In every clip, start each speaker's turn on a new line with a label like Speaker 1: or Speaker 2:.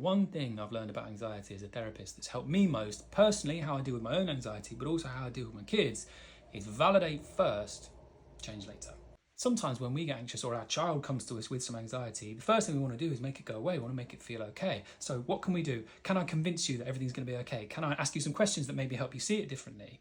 Speaker 1: one thing I've learned about anxiety as a therapist that's helped me most, personally, how I deal with my own anxiety, but also how I deal with my kids, is validate first, change later. Sometimes when we get anxious or our child comes to us with some anxiety, the first thing we want to do is make it go away. We want to make it feel okay. So what can we do? Can I convince you that everything's going to be okay? Can I ask you some questions that maybe help you see it differently?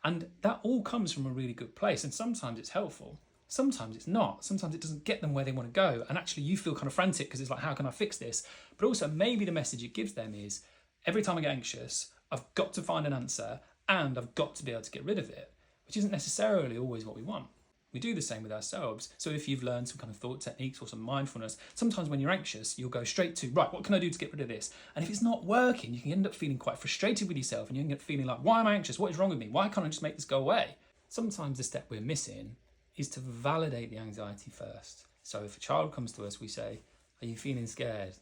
Speaker 1: And that all comes from a really good place. And sometimes it's helpful. Sometimes it's not. Sometimes it doesn't get them where they want to go. And actually you feel kind of frantic because it's like, how can I fix this? But also maybe the message it gives them is, every time I get anxious, I've got to find an answer and I've got to be able to get rid of it, which isn't necessarily always what we want. We do the same with ourselves. So if you've learned some kind of thought techniques or some mindfulness, sometimes when you're anxious, you'll go straight to, right, what can I do to get rid of this? And if it's not working, you can end up feeling quite frustrated with yourself and you end up feeling like, why am I anxious? What is wrong with me? Why can't I just make this go away? Sometimes the step we're missing is to validate the anxiety first. So if a child comes to us, we say, are you feeling scared?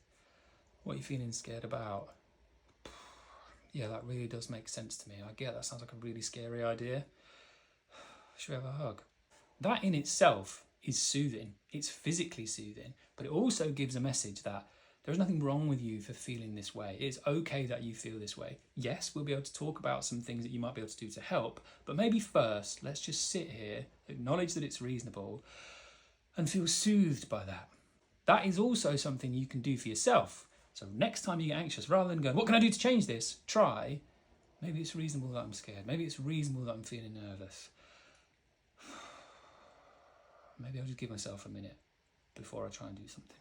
Speaker 1: What are you feeling scared about? Yeah, that really does make sense to me. I get that sounds like a really scary idea. Should we have a hug? That in itself is soothing. It's physically soothing, but it also gives a message that there's nothing wrong with you for feeling this way. It's okay that you feel this way. Yes, we'll be able to talk about some things that you might be able to do to help, but maybe first, let's just sit here, acknowledge that it's reasonable, and feel soothed by that. That is also something you can do for yourself. So next time you get anxious, rather than going, what can I do to change this? Try, maybe it's reasonable that I'm scared. Maybe it's reasonable that I'm feeling nervous. Maybe I'll just give myself a minute before I try and do something.